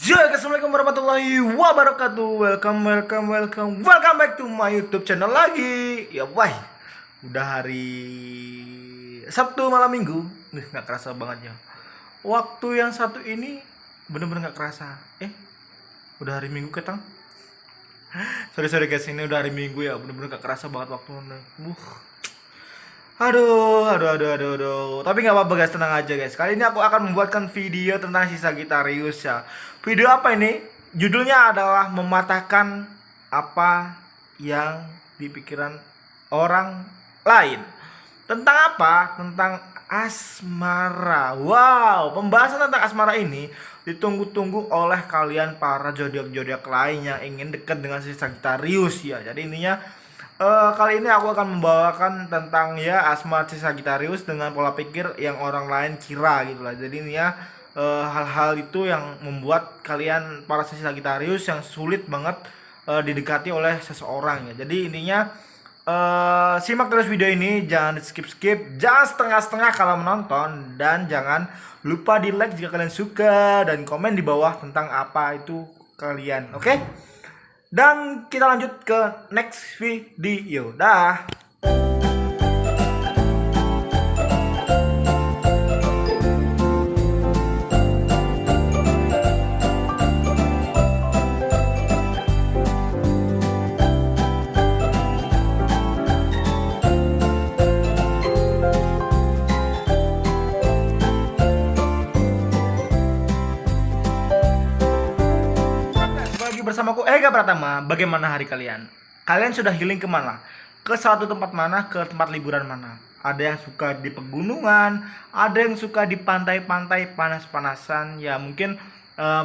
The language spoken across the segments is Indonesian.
Assalamualaikum warahmatullahi wabarakatuh. Welcome back to my YouTube channel lagi. Ya, wah, udah hari Sabtu malam Minggu. Nggak kerasa banget ya. Waktu yang satu ini bener-bener nggak kerasa. Udah hari Minggu ketang. Sorry guys, ini udah hari Minggu ya. Bener-bener nggak kerasa banget waktunya. Aduh. Tapi nggak apa-apa guys, tenang aja guys. Kali ini aku akan membuatkan video tentang si Sagittarius ya. Video apa ini? Judulnya adalah mematahkan apa yang di pikiran orang lain. Tentang apa? Tentang asmara. Wow, pembahasan tentang asmara ini ditunggu-tunggu oleh kalian para zodiak-zodiak lain yang ingin dekat dengan si Sagittarius ya. Jadi intinya kali ini aku akan membawakan tentang ya asmara si Sagittarius dengan pola pikir yang orang lain kira gitu lah. Jadi ini ya hal-hal itu yang membuat kalian para si Sagittarius yang sulit banget didekati oleh seseorang ya. Jadi intinya simak terus video ini, jangan skip, jangan setengah-setengah kalau menonton, dan jangan lupa di like jika kalian suka dan komen di bawah tentang apa itu kalian. Oke? Dan kita lanjut ke next video. Dah. Bersamaku Ega Pratama. Bagaimana hari kalian? Kalian sudah healing kemana? Ke suatu tempat mana? Ke tempat liburan mana? Ada yang suka di pegunungan, ada yang suka di pantai-pantai panas-panasan. Ya mungkin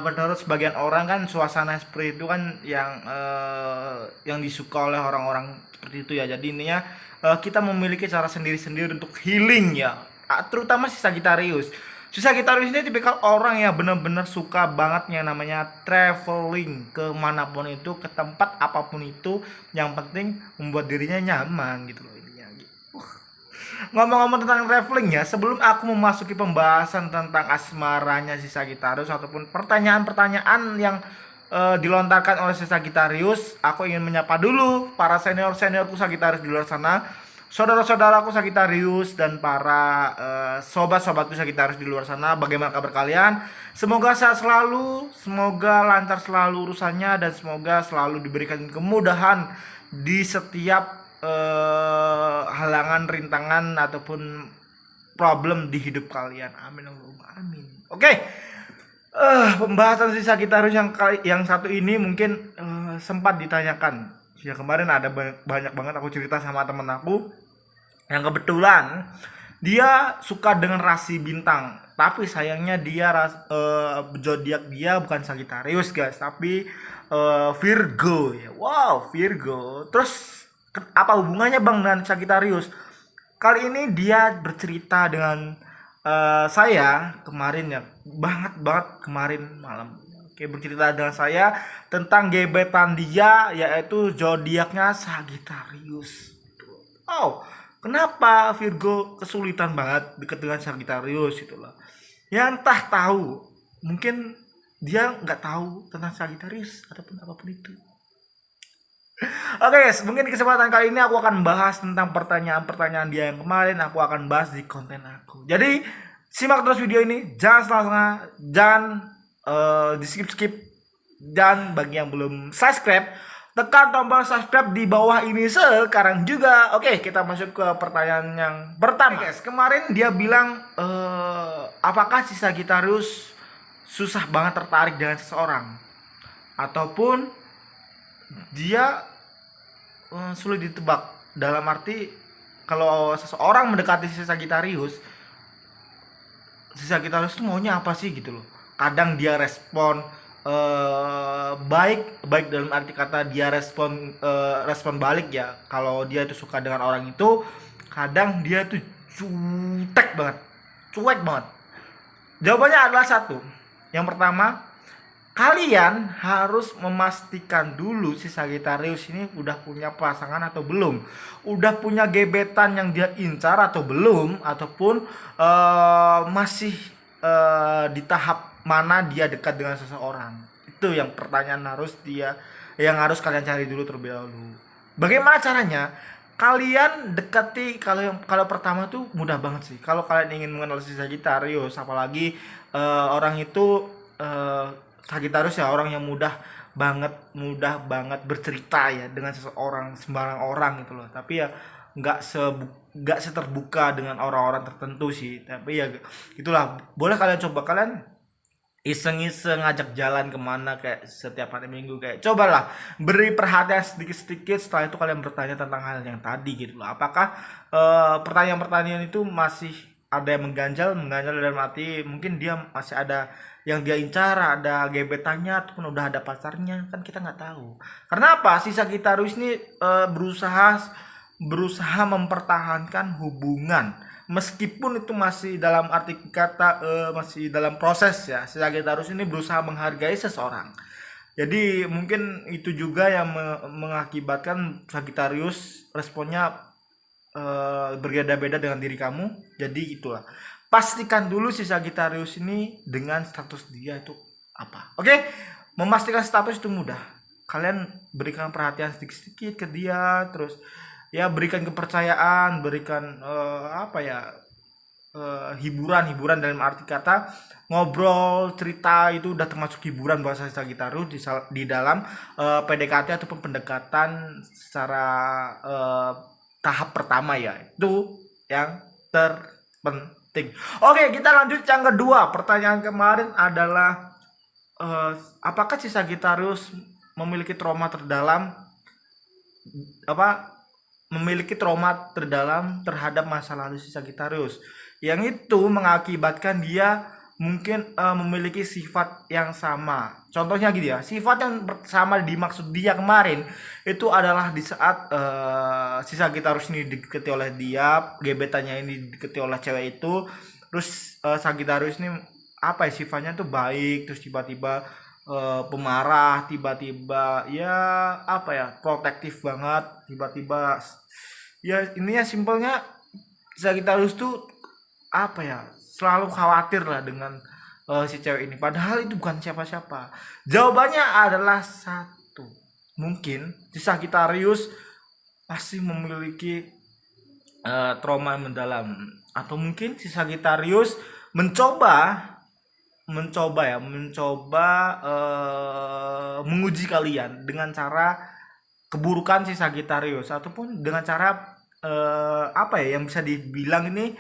menurut sebagian orang kan suasana seperti itu kan yang disuka oleh orang-orang seperti itu ya. Jadi intinya kita memiliki cara sendiri-sendiri untuk healing ya. Terutama si Sagittarius. Si Sagittarius ini tipikal orang yang benar-benar suka banget yang namanya traveling kemanapun itu, ke tempat apapun itu, yang penting membuat dirinya nyaman gitu loh intinya. Ngomong-ngomong tentang traveling ya, sebelum aku memasuki pembahasan tentang asmaranya si Sagittarius ataupun pertanyaan-pertanyaan yang dilontarkan oleh si Sagittarius, aku ingin menyapa dulu para seniorku Sagittarius di luar sana, saudara-saudaraku Sagittarius, dan para sobat-sobatku Sagittarius di luar sana. Bagaimana kabar kalian? Semoga sehat selalu, semoga lancar selalu urusannya, dan semoga selalu diberikan kemudahan di setiap halangan, rintangan ataupun problem di hidup kalian. Amin Allahumma amin. Oke. Pembahasan si Sagittarius yang satu ini mungkin sempat ditanyakan. Ya kemarin ada banyak banget aku cerita sama temen aku yang kebetulan dia suka dengan rasi bintang, tapi sayangnya dia zodiak dia bukan Sagittarius guys, tapi Virgo ya. Wow, Virgo. Terus apa hubungannya bang dengan Sagittarius? Kali ini dia bercerita dengan saya kemarin ya, banget kemarin malam. Bercerita dengan saya tentang gebetan dia, yaitu zodiaknya Sagittarius. Oh, kenapa Virgo kesulitan banget dekat dengan Sagittarius itulah. Ya entah tahu, mungkin dia nggak tahu tentang Sagittarius ataupun apapun itu. Oke guys, mungkin di kesempatan kali ini aku akan bahas tentang pertanyaan-pertanyaan dia yang kemarin aku akan bahas di konten aku. Jadi simak terus video ini, jangan setengah-setengah, jangan di skip, dan bagi yang belum subscribe, tekan tombol subscribe di bawah ini sekarang juga. Oke, kita masuk ke pertanyaan yang pertama. Guys, kemarin dia bilang apakah si Sagittarius susah banget tertarik dengan seseorang, ataupun dia sulit ditebak. Dalam arti kalau seseorang mendekati si Sagittarius itu maunya apa sih gitu loh. Kadang dia respon baik dalam arti kata dia respon balik ya. Kalau dia itu suka dengan orang itu, kadang dia tuh cuek banget. Jawabannya adalah satu. Yang pertama, kalian harus memastikan dulu si Sagittarius ini udah punya pasangan atau belum, udah punya gebetan yang dia incar atau belum, ataupun masih di tahap mana dia dekat dengan seseorang. Itu yang pertanyaan yang harus kalian cari dulu terlebih dahulu. Bagaimana caranya? Kalian dekati, kalau pertama tuh mudah banget sih. Kalau kalian ingin mengenal si Sagittarius, apalagi orang itu Sagittarius ya, orang yang mudah banget bercerita ya dengan seseorang, sembarang orang gitu loh. Tapi ya nggak seterbuka dengan orang-orang tertentu sih. Tapi ya itulah, boleh kalian coba, kalian iseng-iseng ngajak jalan kemana kayak setiap hari Minggu, kayak cobalah beri perhatian sedikit-sedikit. Setelah itu kalian bertanya tentang hal yang tadi gitu loh. Apakah pertanyaan-pertanyaan itu masih ada yang mengganjal dalam hati, mungkin dia masih ada yang dia incar, ada gebetannya ataupun udah ada pacarnya, kan kita nggak tahu. Karena apa, si Sagittarius ini berusaha mempertahankan hubungan meskipun itu masih dalam arti kata masih dalam proses ya. Si Sagittarius ini berusaha menghargai seseorang. Jadi mungkin itu juga yang mengakibatkan Sagittarius responnya berbeda-beda dengan diri kamu. Jadi itulah, pastikan dulu si Sagittarius ini dengan status dia itu apa. Oke? Memastikan status itu mudah. Kalian berikan perhatian sedikit-sedikit ke dia, terus ya berikan kepercayaan, berikan hiburan dalam arti kata ngobrol, cerita, itu udah termasuk hiburan buat saya Sagittarius di dalam PDKT ataupun pendekatan secara tahap pertama ya. Itu yang terpenting. Oke, kita lanjut yang kedua. Pertanyaan kemarin adalah apakah si Sagittarius memiliki trauma terdalam terhadap masa lalu si Sagittarius, yang itu mengakibatkan dia mungkin memiliki sifat yang sama. Contohnya gitu ya, sifat yang sama dimaksud dia kemarin itu adalah di saat si Sagittarius ini didekati oleh dia, gebetannya ini didekati oleh cewek itu, terus Sagittarius ini sifatnya tuh baik, terus tiba-tiba pemarah, tiba-tiba protektif banget, tiba-tiba ya ininya simpelnya Sagittarius tuh selalu khawatir lah dengan si cewek ini, padahal itu bukan siapa-siapa. Jawabannya adalah satu, mungkin si Sagittarius masih memiliki trauma yang mendalam, atau mungkin si Sagittarius mencoba menguji kalian dengan cara keburukan si Sagittarius, ataupun dengan cara yang bisa dibilang ini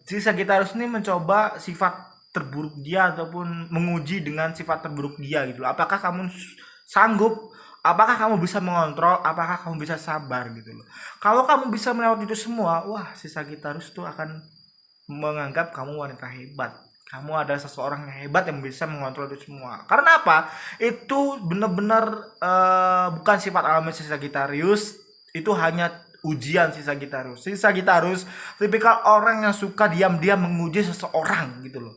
si Sagittarius ini mencoba sifat terburuk dia, ataupun menguji dengan sifat terburuk dia gitu loh. Apakah kamu sanggup, apakah kamu bisa mengontrol, apakah kamu bisa sabar gitu loh. Kalau kamu bisa melewati itu semua, wah, si Sagittarius tuh akan menganggap kamu wanita hebat. Kamu adalah seseorang yang hebat yang bisa mengontrol itu semua. Karena apa? Itu benar-benar bukan sifat alami si Sagittarius. Itu hanya ujian si Sagittarius. Si Sagittarius tipikal orang yang suka diam-diam menguji seseorang gitu loh.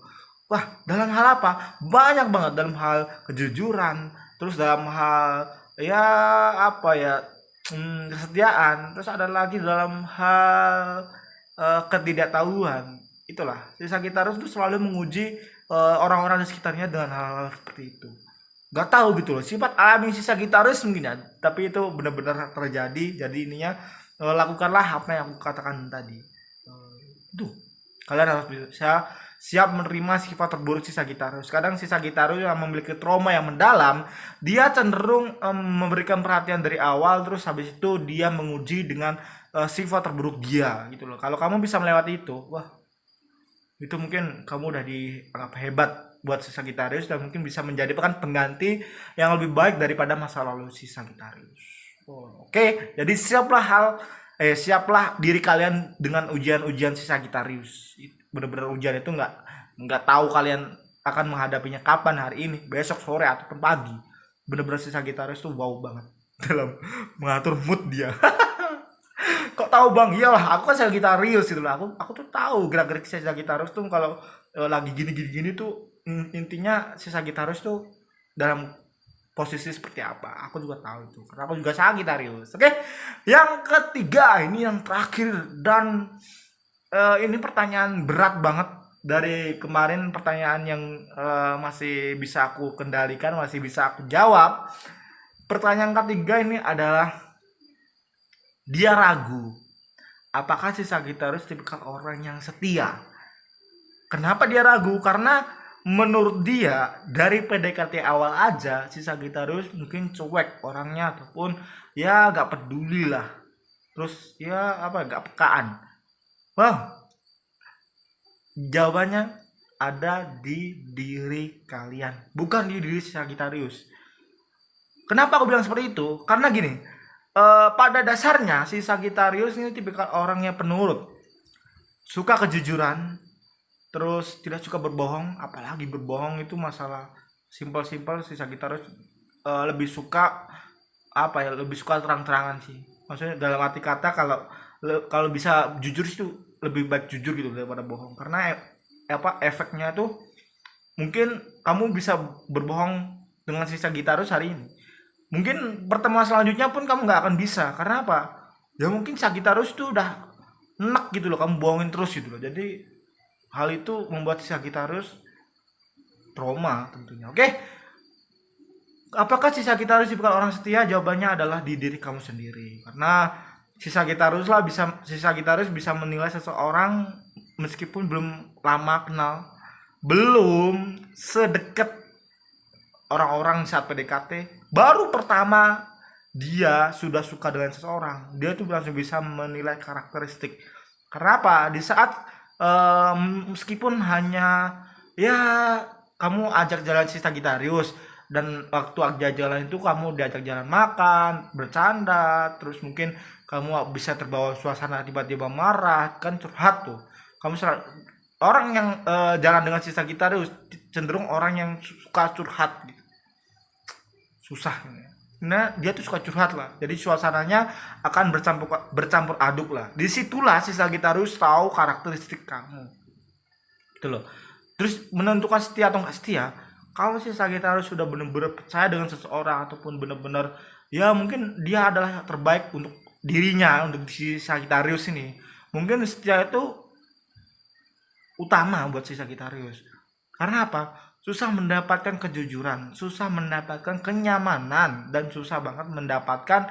Wah, dalam hal apa? Banyak banget, dalam hal kejujuran, terus dalam hal kesetiaan, terus ada lagi dalam hal ketidaktahuan. Itulah, si Sagittarius itu selalu menguji orang-orang di sekitarnya dengan hal-hal seperti itu. Gak tahu gitu loh, sifat alami si Sagittarius mungkin ya, tapi itu benar-benar terjadi. Jadi ininya lakukanlah apa yang aku katakan tadi. Tuh, kalian harus bisa siap menerima sifat terburuk si Sagittarius. Kadang si Sagittarius yang memiliki trauma yang mendalam, dia cenderung memberikan perhatian dari awal, terus habis itu dia menguji dengan sifat terburuk dia gitu loh. Kalau kamu bisa melewati itu, wah, itu mungkin kamu udah dianggap hebat buat si Sagittarius, dan mungkin bisa menjadi pengganti yang lebih baik daripada masa lalu si Sagittarius. Oke, jadi siaplah diri kalian dengan ujian-ujian si Sagittarius. Benar-benar ujian itu nggak tahu kalian akan menghadapinya kapan, hari ini, besok, sore, ataupun pagi. Benar-benar si Sagittarius tuh wow banget dalam mengatur mood dia. Kok tahu bang? Iyalah, aku kan Sagittarius gitu lah. Aku tuh tahu gerak-gerik si Sagittarius tuh kalau lagi gini tuh intinya si Sagittarius tuh dalam posisi seperti apa. Aku juga tahu itu karena aku juga Sagittarius. Oke. Yang ketiga, ini yang terakhir, dan ini pertanyaan berat banget dari kemarin pertanyaan yang masih bisa aku kendalikan, masih bisa aku jawab. Pertanyaan ketiga ini adalah dia ragu. Apakah si Sagittarius tipikal orang yang setia? Kenapa dia ragu? Karena menurut dia dari PDKT awal aja si Sagittarius mungkin cuek orangnya ataupun ya gak peduli lah. Terus ya apa gak pekaan. Wah, jawabannya ada di diri kalian, bukan di diri si Sagittarius. Kenapa aku bilang seperti itu? Karena gini, pada dasarnya si Sagittarius ini tipikal orang yang penurut, suka kejujuran, terus tidak suka berbohong. Apalagi berbohong itu masalah simpel-simpel. Si Sagittarius lebih suka apa ya, lebih suka terang-terangan sih. Maksudnya dalam arti kata kalau bisa jujur itu lebih baik jujur gitu daripada bohong. Karena efeknya tuh mungkin kamu bisa berbohong dengan si Sagittarius hari ini, mungkin pertemuan selanjutnya pun kamu nggak akan bisa. Karena apa? Ya mungkin Sagittarius tuh udah enak gitu loh, kamu bohongin terus gitu loh. Jadi hal itu membuat si Sagittarius trauma tentunya. Oke, apakah si Sagittarius bukan orang setia? Jawabannya adalah di diri kamu sendiri. Karena si Sagittarius bisa menilai seseorang meskipun belum lama kenal, belum sedekat orang-orang saat PDKT. Baru pertama dia sudah suka dengan seseorang, dia tuh langsung bisa menilai karakteristik. Kenapa? Di saat meskipun hanya ya kamu ajak jalan si Sagittarius, dan waktu ajak jalan itu kamu diajak jalan makan, bercanda, terus mungkin kamu bisa terbawa suasana tiba-tiba marah, kan curhat tuh. Orang yang jalan dengan si Sagittarius cenderung orang yang suka curhat gitu. Susah. Nah, dia tuh suka curhat lah. Jadi suasananya akan bercampur aduk lah. Disitulah si Sagittarius tahu karakteristik kamu. Gitu loh. Terus menentukan setia atau nggak setia. Kalau si Sagittarius sudah benar-benar percaya dengan seseorang ataupun benar-benar ya mungkin dia adalah yang terbaik untuk dirinya, untuk si Sagittarius ini, mungkin setia itu utama buat si Sagittarius. Karena apa? Susah mendapatkan kejujuran, susah mendapatkan kenyamanan, dan susah banget mendapatkan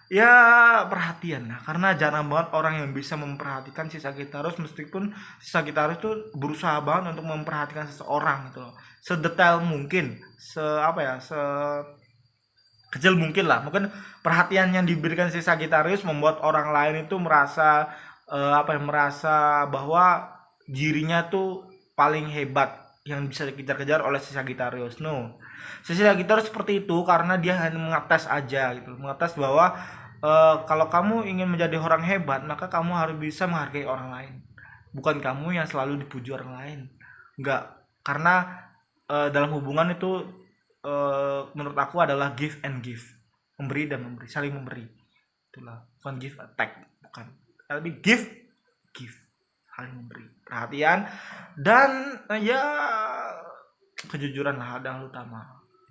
ya perhatian. Nah, karena jarang banget orang yang bisa memperhatikan si Sagittarius, meskipun si Sagittarius tuh berusaha banget untuk memperhatikan seseorang gitu loh. Sedetail mungkin, kecil mungkin lah. Mungkin perhatian yang diberikan si Sagittarius membuat orang lain itu merasa merasa bahwa dirinya tuh paling hebat yang bisa dikejar-kejar oleh si Sagittarius. No, si Sagittarius seperti itu karena dia hanya mengetes aja gitu, mengetes bahwa kalau kamu ingin menjadi orang hebat, maka kamu harus bisa menghargai orang lain, bukan kamu yang selalu dipuji orang lain. Enggak, karena dalam hubungan itu menurut aku adalah give and give, memberi dan memberi, saling memberi. Itulah, bukan give attack, bukan, tapi give saling memberi perhatian dan ya kejujuran lah yang utama.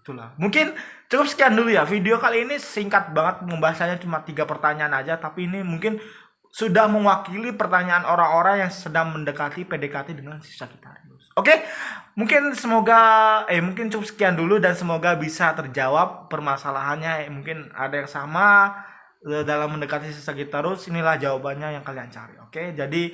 Itulah, mungkin cukup sekian dulu ya video kali ini, singkat banget pembahasannya, cuma 3 pertanyaan aja, tapi ini mungkin sudah mewakili pertanyaan orang-orang yang sedang mendekati PDKT dengan si Sagittarius. Oke, mungkin mungkin cukup sekian dulu dan semoga bisa terjawab permasalahannya. Mungkin ada yang sama dalam mendekati si Sagittarius, inilah jawabannya yang kalian cari. Oke, jadi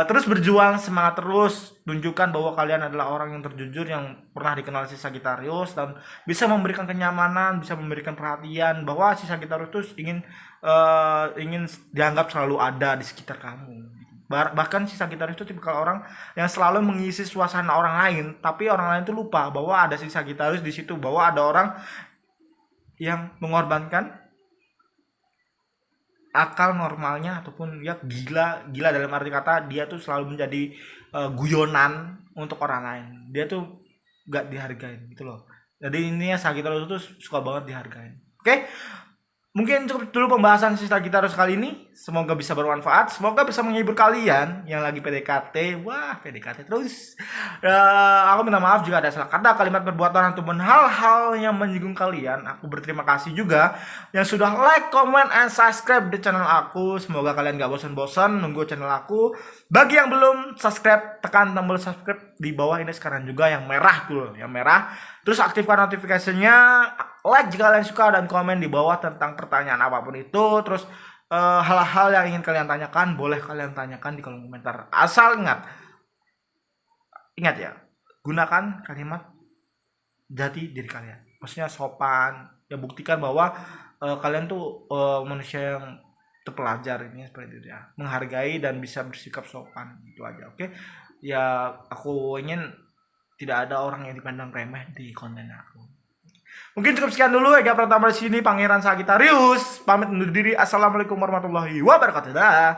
terus berjuang, semangat terus, tunjukkan bahwa kalian adalah orang yang terjujur, yang pernah dikenal si Sagittarius, dan bisa memberikan kenyamanan, bisa memberikan perhatian, bahwa si Sagittarius tuh ingin dianggap selalu ada di sekitar kamu. Bahkan si Sagittarius itu tipikal orang yang selalu mengisi suasana orang lain, tapi orang lain tuh lupa bahwa ada si Sagittarius di situ, bahwa ada orang yang mengorbankan akal normalnya ataupun ya gila dalam arti kata, dia tuh selalu menjadi guyonan untuk orang lain. Dia tuh gak dihargain gitu loh. Jadi ini ya Sagittarius tuh suka banget dihargain. Oke? Mungkin cukup dulu pembahasan Sista Gitaros kali ini. Semoga bisa bermanfaat. Semoga bisa menghibur kalian yang lagi PDKT. Wah, PDKT terus. Aku minta maaf jika ada salah kata, kalimat, perbuatan, ataupun hal-hal yang menyinggung kalian. Aku berterima kasih juga yang sudah like, comment, and subscribe di channel aku. Semoga kalian gak bosan-bosan nunggu channel aku. Bagi yang belum subscribe, tekan tombol subscribe di bawah ini sekarang juga yang merah tuh, yang merah. Terus aktifkan notifikasinya, like jika kalian suka, dan komen di bawah tentang pertanyaan apapun itu. Terus hal-hal yang ingin kalian tanyakan boleh kalian tanyakan di kolom komentar. Asal ingat ya, gunakan kalimat jati diri kalian. Maksudnya sopan. Ya buktikan bahwa kalian tuh manusia yang terpelajar, ini seperti itu ya. Menghargai dan bisa bersikap sopan, itu aja. Oke. Ya aku ingin tidak ada orang yang dipandang remeh di konten aku. Mungkin cukup sekian dulu. Ega Pratama di sini, Pangeran Sagitarius pamit undur diri. Assalamualaikum warahmatullahi wabarakatuh. Dah.